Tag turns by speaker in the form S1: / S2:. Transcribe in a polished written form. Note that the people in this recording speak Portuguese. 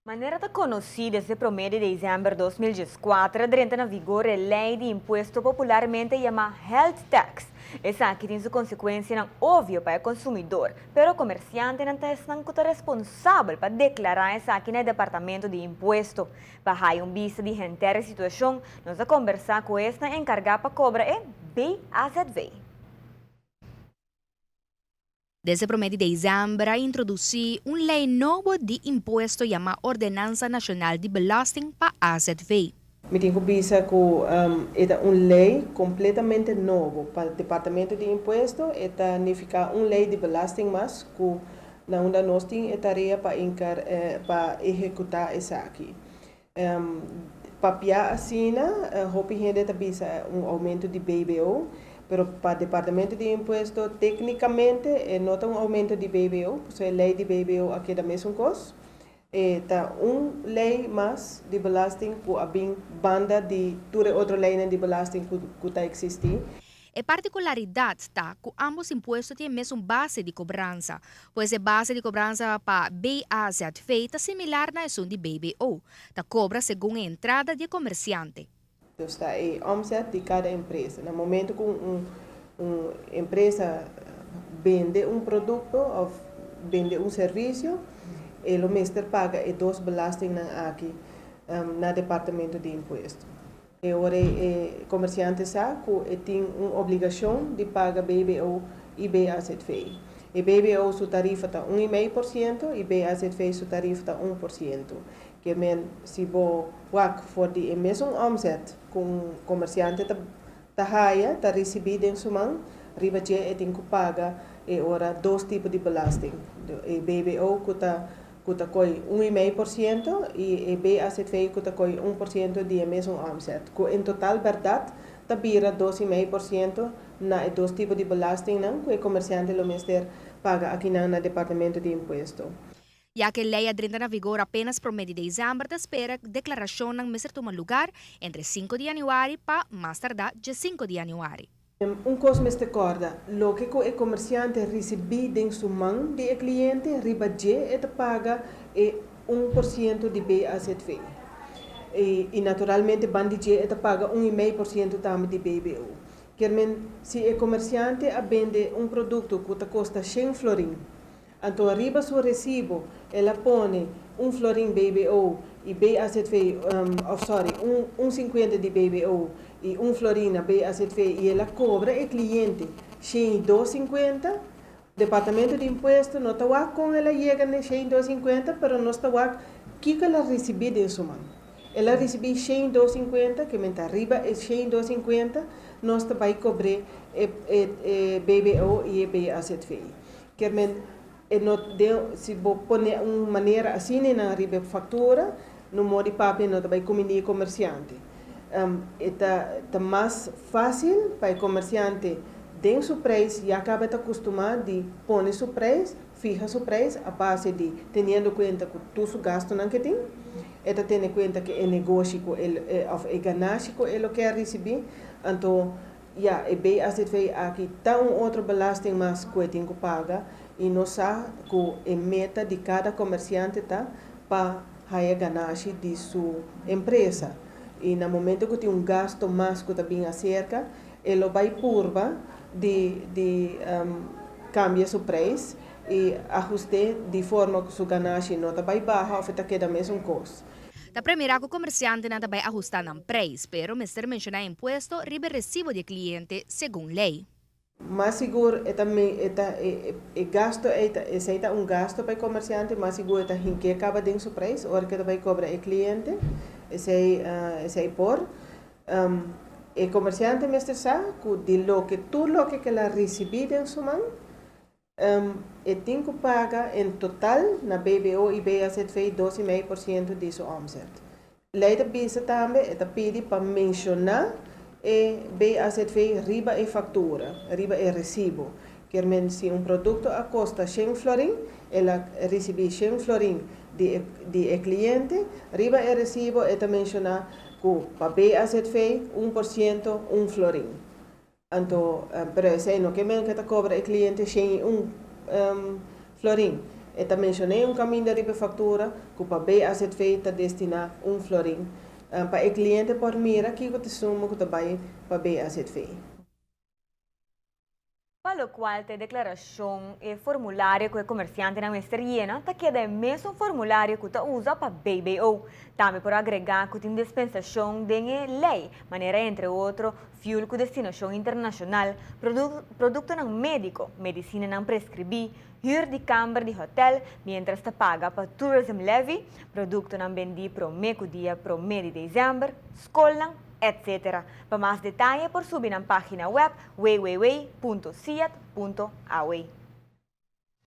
S1: Maneira conhecida esse promedio de dezembro de 2024, entra na vigor a lei de imposto popularmente chamada Health Tax. Essa aqui tem sua consequência não óbvia para o consumidor, mas o comerciante não está responsável para declarar essa aqui no departamento de imposto. Para dar vista de a situação, nós vamos conversar com esta encarregada para cobrar é BAZV.
S2: Desde o mês de dezembro, introduzi lei nova de imposto chamada Ordenança Nacional de Belasting para AZV.
S3: Me tenho vista que é uma lei completamente nova para o Departamento de Imposto, é uma lei de belasting, mas que não nós temos a tarefa para executar isso aqui. Para assim, hope gente está aumento de BBO, pero para o Departamento de Imposto, tecnicamente, não tem aumento de BBO, porque a lei de BBO aqui é da mesma coisa. Tá lei mais de belasting que a banda de toda outra lei de belasting que está existindo.
S2: A particularidade está que ambos impostos têm a mesma base de cobrança, pois a base de cobrança para BAZV está similar na de BBO, que cobra segundo a entrada de comerciante.
S3: Então está aí omset de cada empresa. No momento que uma empresa vende produto ou vende serviço, o mestre paga dois belasting aqui no departamento de imposto. E agora o comerciante sabe que tem uma obrigação de pagar BBO e BAZV. E BBO sua tarifa está 1,5% e BAZV sua tarifa está 1%. Que se você for de mesmo omset com o comerciante está recebendo em sua mão, riba tem que pagar ora dois tipos de belasting. E BBO que está com 1,5% e BAZV que está com 1% de mesmo omset. Em total, verdade, está vira 2,5% na dois tipos de belasting que o comerciante lo mestre paga aqui no Departamento de Imposto.
S2: Já que a lei entra na vigor apenas por mês de dezembro, espera que a declaração não vai tomar lugar entre 5 de janeiro para mais tardar de 5 de janeiro.
S3: Coisa me recorda, lo que o comerciante recebe em sua mão de cliente, riba é paga 1% de BAZV. E naturalmente, bandi é paga 1,5% também de BBO. Se o comerciante vende produto que custa 100 florin, então arriba seu recibo, ela põe 1 florin BBO e BAZV, 1,50 de BBO e 1 florina BAZV e ela cobra o cliente 102,50. Departamento de Imposto não está com ela chega a 102,50, mas não está que ela recebe em sua mão. Ela recebe 102,50, que está arriba é 102,50, nós vai cobrar BBO e BAZV. Se você põe uma maneira assim na riba fatura, no modo de papel não vai comunicar comerciante. É mais fácil para o comerciante ter seu preço e acaba de acostumar de pôr seu preço, fija seu preço a base de tendo em conta que todo o gasto que tem, tendo em conta que é negócio, é ganância que ele quer receber, então é bem AZV aqui tão outro belasting mais que tem que pagar e não sabe que a meta de cada comerciante está para a ganância de sua empresa. E no momento que tem gasto mais que está bem acerca, ele vai curva de cambiar seu preço e ajustar de forma que sua ganância não vai baixa ou fica da mesma coisa.
S2: Da primeira que o comerciante não vai ajustar o preço, pero Mr. menciona imposto ribe recibo de cliente segundo lei.
S3: Mais seguro é também gasto é um gasto para o comerciante, mais seguro é que acaba de seu preço, ou que vai cobrar o cliente, esse por o comerciante mestre sabe que tudo que ela recebe em sua mão, tem que pagar em total na BBO e BAZV 12,5% de seu omset. Lei da bisa também pede para mencionar BAZV riba a fatura, riba a recibo. Se produto custa 100 florin, ela recebe 100 florin de cliente, riba a recibo mencionar que para BAZV 1% 1 florin. Então, pero esse não que cobra o cliente 100 florin. Eu também mencionei caminho de factura que para bem a ser feita destinar florim. Para o cliente por mira que te suma que vai para bem a ser feita.
S1: Para o qual a declaração e formulário que o comerciante não está llena, te queda mesmo formulário que tu usa para BBO. Também por agregar que tem dispensação de lei, maneira entre outros, fuel com destinação internacional, produto não médico, medicina não prescrevi, huur de câmara de hotel, mientras te paga para tourism levy, produto não vendi pro meio dia pro mês de dezembro, escola, etc. Para mais detalhes, por subir na página web www.siat.aue.